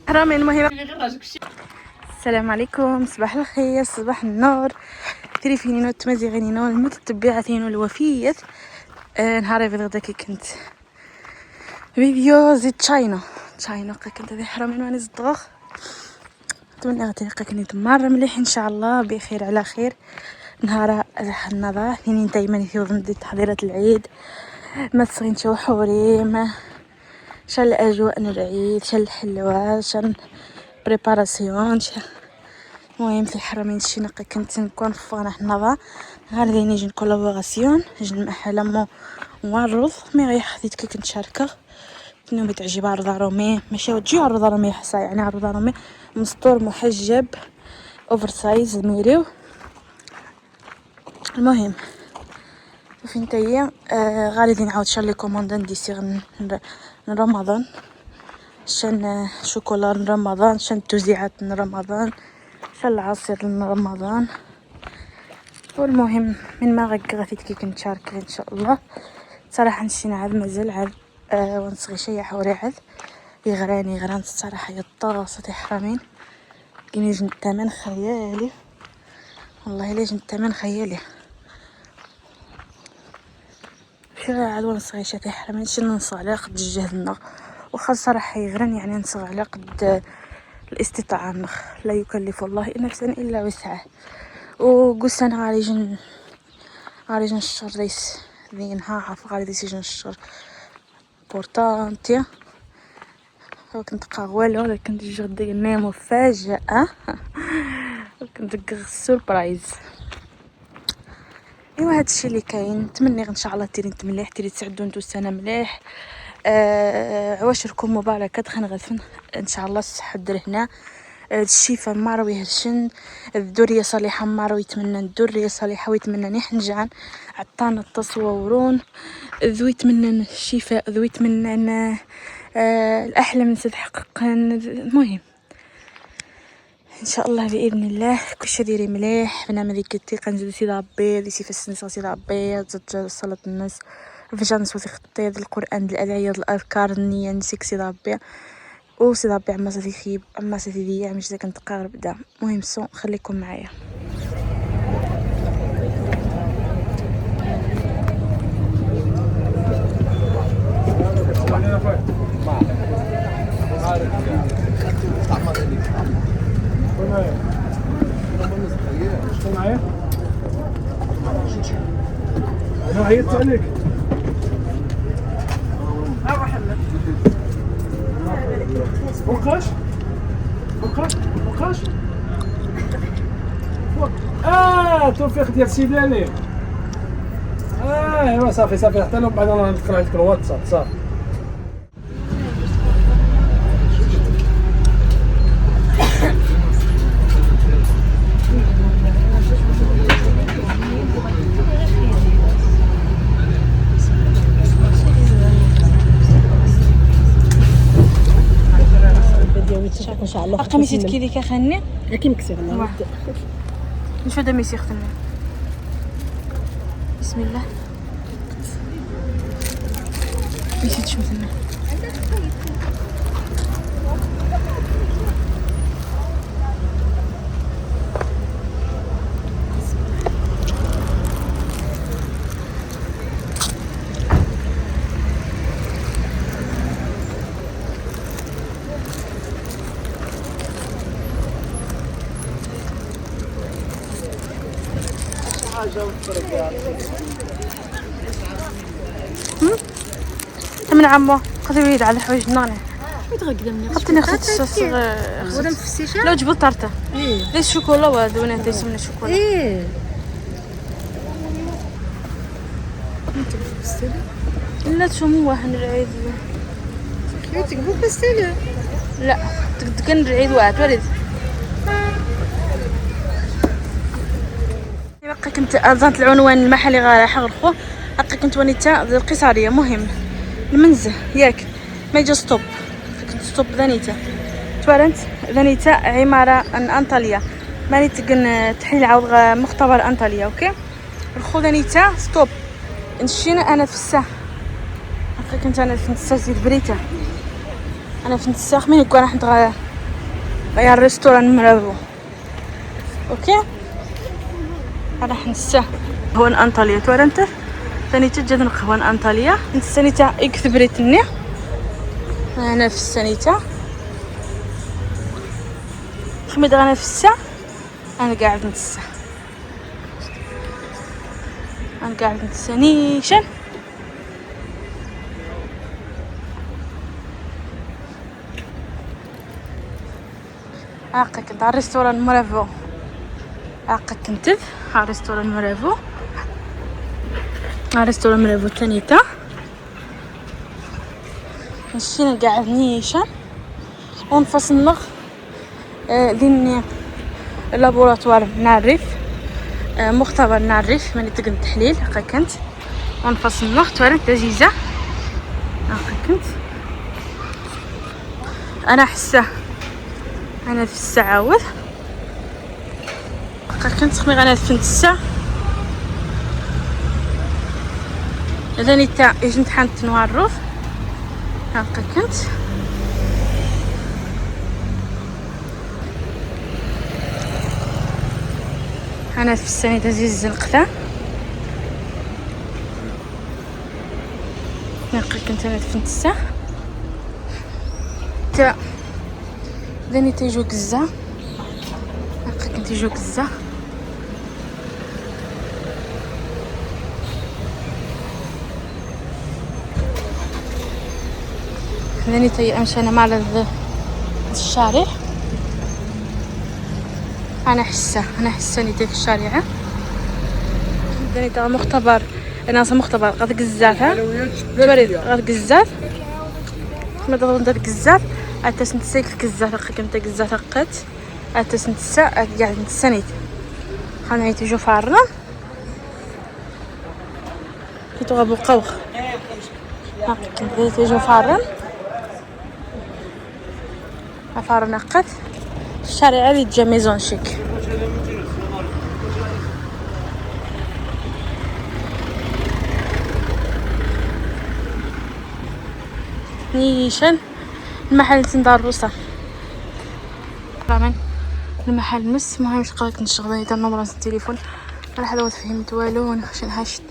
حرامي. المهم السلام عليكم، صباح الخير، صباح النور، تريفينينو تمازيغينينو المتتبعاتين الوفيات. نهاري في الغدا كي كنت فيديو زيد تشاينا كنت هذه حرامي ماني زدغ. نتمنى غادي كني تمار مليح ان شاء الله بخير على خير. نهار النظر يعني دائما في وضن دي تحضيرات العيد، ما تصغين شو حوري ما شال الاجواء العيد، شال الحلوى، شال بريباراسيون. المهم في الحرمين الشنقة كنت نكون في فرح النظر غادي نيجي كولابوراسيون جن محلمو ونعرض مي غير خديت كي كنت شاركه انه بتعجب عرض رومي ماشي وتجي عرض رومي حصا يعني عرض رومي مستور محجب اوفر سايز ميريو. المهم فين تاهي غادي نعاود شال لي كوموندان ديسي رمضان شان شوكولا رمضان، شان توزيعات رمضان، شان العصير رمضان. والمهم من ما غفيت كي كنت شاركه ان شاء الله. صراحه نشينا عاد مازال عاد ونصغي شي حوري عاد يغراني غران الصراحه يطاصه حرامين كيني جن الثمن خيالي والله الا جن الثمن خيالي. شو عاد ونصغي شي حرامين شنو نصغ على قد جهدنا وخا صراحه يغران يعني نصغ على قد الاستطاعه نخ لا يكلف الله نفسا الا وسعها. وقلت انا غادي نشر ديس ذي نهار غادي يجي نشر بورتانتيا كنت قاغوالو ولا كنت جغد لنا مفاجاه كنت قغ سوربرايز. ايوا هادشي اللي كاين. نتمنى ان شاء الله تيري مليح تيري تسعدوا نتو السنه مليح. عواشركم مباركه دخل غفن ان شاء الله الصحه دير هنا الشفاء ماروي هرشن الذريه صالحه ماروي يتمنى الذريه صالحه ويتمنى نحنجان عطانا التصورون ذو يتمنى الشفاء ذو يتمنى الاحلام تتحقق. المهم ان شاء الله باذن الله كلشي ديري مليح. بنا ملي كنتي كنزيد سيدي ربي دي سيف السنه سيدي ربي تزاد صلاه الناس الفجر نسوي خطيط القران الاعياد الاذكار النيه نسيك سيدي ربي وسيدي ربي عما سيدي خيب عما سيدي ضيع مش كنت قارب دا. المهم سو خليكم معايا. انا عيطت عليك بقاش توفيق ديال سيدي علي. ايوا صافي حتى لو بعد انا نقرا لك الواتساب صافي. ان شاء الله قميصي كي خاني كي مكسر الله نشوف دمي سيختني بسم الله نسيت شو ثنا من عمو قدر يريد على الحوايج نغني يتغقدم قبتني خدت الصوص ولا مفسيشه لو جبت طرطه ليش شوكولا ودونا تيسمنا شوكولا لا تشموه حنا العيد تقبل بستيله لا تقدر العيد واحد ولد بقى كنت اظنت العنوان المحلي غير حق الخو بقى كنت ونيتا القصاريه. مهم المنزه ياك ما يجي ستوب كنت ستوب ذانيتا تورنت ذانيتا عماره انطاليا ماني تقن تحل عاود مختبر انطاليا اوكي الخو ذانيتا ستوب نشينا انا في الساعه كنت انا في نساتي بريتا انا في نساخ من يكون راح نتغير غير الريستوران مرافو اوكي راح نسا هو انطاليا تورنت ثاني تجد نقهوان انطاليا نسانيتا اكثبريتني انا في السنيتا حميد انا في الساعه انا قاعد نتسا انا قاعد نتسانيشن كنت على ريستوران مرافو كنت على ريستوران مرافو ريستوران مرافو تانيتا مشينا قاعد نيشان ونفصل ديني اللابوراتوار نعرف مختبر نعرف من تقن التحليل كنت ونفصل توارد لذيذة كنت انا حسه انا في الساعه كنت خميغ انا في الساعه اذا نتا اجنت حنت نعرف كنت انا في السنه تزيز الزنقه كنت انا في الساعه تا داني تيجو كزا كنت يجو كزا داني تي امشي انا مع الشارع انا حسه نيتي في الشارع داني تا مختبر انا مختبر غاد قزافه تبريد غاد قزاف ما ضرب قزاف أتاس نتسيك كزاف كنت قزاف قت أتاس نتسا قاعد نتسنيت خلنا يتجو فارنا كيتو غابو قوخ كنت يتجو فارن فارنا قت الشارع اللي تجا ميزون شيك نيشان المحل تندار روسا رامن المحل مس مهم شقاك نشغل يدير نمرة التليفون راح دوت فهمت والو وانا خشن حاشت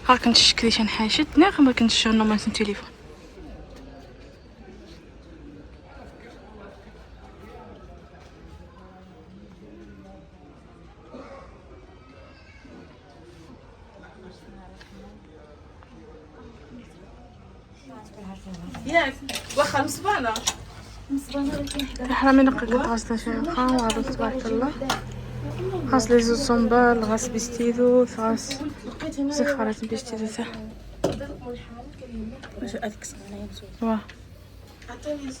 ها كنت شكلي شن حاشت ناخ ما كنتش نمرة التليفون ياك واخا مصبانه حرامي نقد غاسله شيخه وعرض تبارك الله غاس لي زوج صنبال غاس بيستيدو غاس زخرات بيستيدو تاع واش هذيك صغيره واه عطيني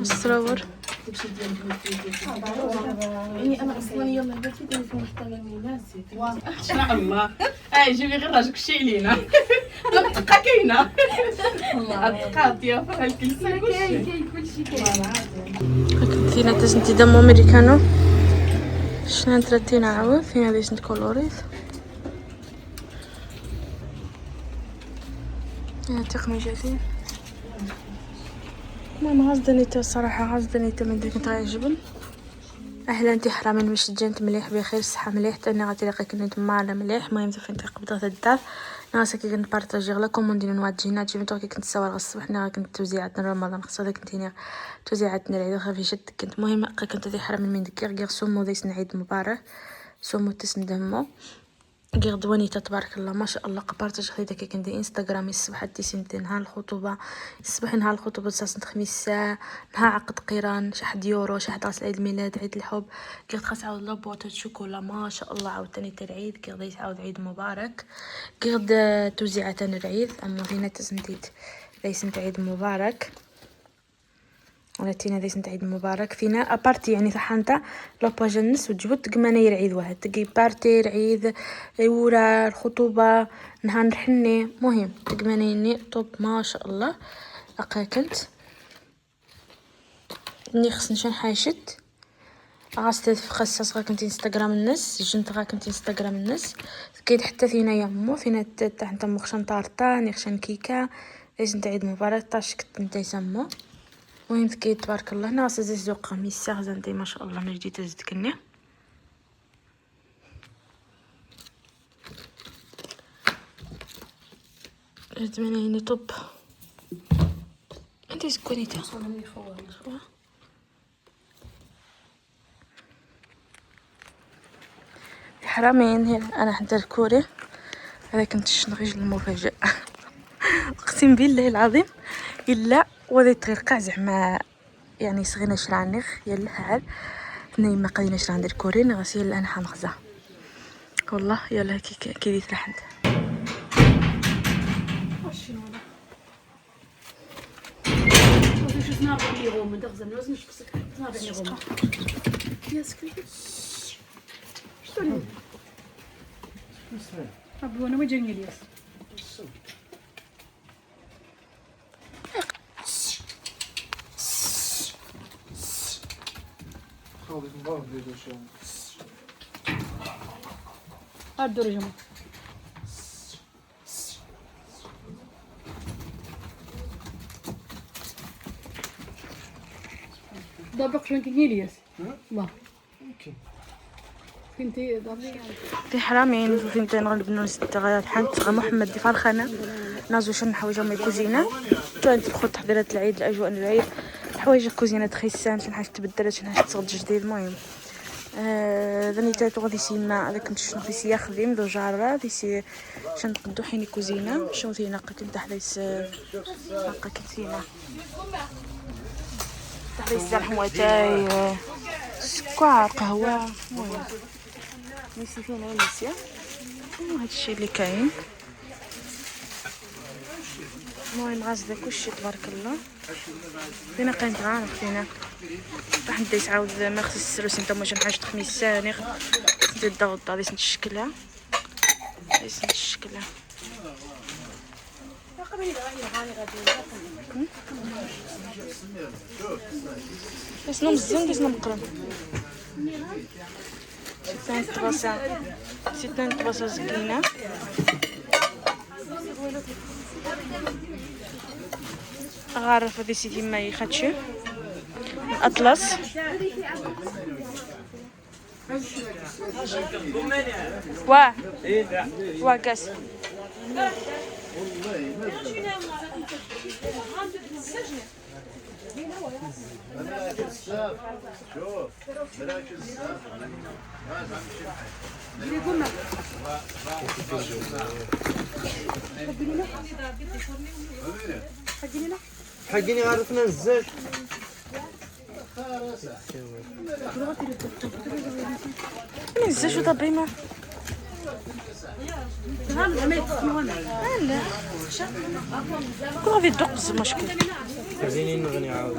السراور يعني انا اصلا يوم هبطتي درت محتمل ناسي ان شاء الله جيبي غير راجك شي لينا الدقه كاينه الدقات يا الكلسه كاين كلشي كاين فينا تسنتي دم امريكانو شنو نترتينا عاود فينا ليش نتكولوريت يا تقميجاتي ماما غزدنيته الصراحه غزدنيته من ديك نتاع الجبن اهلا انت حرامي مش جنت مليح بخير صحه مليح تاني غتلاقي كنت معنا مليح المهم فين تقبضات الدار ناسك كنت بارطاجي لكم وندير نواجينا جيمي توكي كنت صور الصباح نا كنت توزيعاتنا رمضان خاصه كنت توزيعاتنا العيد خفيفه كنت مهم كنت دي حرامي من ديك غير سومو ديس عيد مبارك سومو تسندمو غير دوانيتا تبارك الله ما شاء الله قبرت خديتها كي كندير انستغرامي الصبح حتى سنتين نهار الخطوبه الصباح نهار الخطوبه ساعه خميس نهار عقد قيران شحد يورو شحد راس عيد الميلاد عيد الحب قلت خاص عاود لابوطه شوكولا ما شاء الله عاوتاني تاع العيد قلت عاود عيد مبارك قلت توزيعات العيد اما هنا تسنتيت ليس عيد مبارك ولا تينا ديس عيد مبارك فينا ابارتي يعني ثحنتا لاباج الناس وتجبد قمانير عيد واحد تقي بارتي العيد ورا الخطوبه نهار نحني مهم قمانيني طب ما شاء الله اكلت اني خصني شن حايشت غاست في خصص غا كنت انستغرام الناس جنت غا كنت انستغرام الناس فكيت حتى فينا يمو فينا تاع نتا مخشن طارطان يخشن كيكا لازم تعيد مباراة طاشك نتا يسمو. المهم فكيت تبارك الله ناقص زيزو قميص ساغزه نتاي ما شاء الله من جديد تزدكني. اتمنى اني طب انت سكونيتها حرامين. انا حتى الكوري هذا كنت شنغيج المفاجأة اقسم بالله العظيم الا وذيت غير قاع زعما يعني صغينا شرانيخ يلا هاد ني ما قدينا شران ديال الكوري غاسي يلا انا حنخزا والله يلا كي ديت لحد ربي وانا ما جاني الياس هاد الدرجة دابا شنو كاين الياس الله كنتي دابا في حرامين في فين نغلب نوس تغيرت حنت محمد دي فالخانه نازو شن حوايج ما كوزينه كانت تدخل تحضيرات العيد الاجواء العيد حوايج الكوزينه تخيسان شن حاجه تبدلت شن حاجه تصغد جديد. المهم ذني تاتو غادي سيما هذاك كنت شنو في يخدم دو جاره في سي شن ندو حيني كوزينه شنو فينا قلت تحديث هكا كتينا تحديث الحمواتاي سكر قهوه. المهم نسي فينا ونسي هادشي اللي كاين. المهم غازله كلشي تبارك الله فينا قاين غانق فينا راح ندي تعاود ما خصش السروس نتا واش حاجه خميس ثاني ندير الضغط غادي نتشكلها غادي نتشكلها اسنو مزيان اسنو مقرن ستان طباسة زكينة غارف هذي سيدي ما يخدشي اطلس وا كاس حقيني عرفنا الزاج نزل شو طبي ما لا كل غادي تدق مشكل عايزين نغني عاود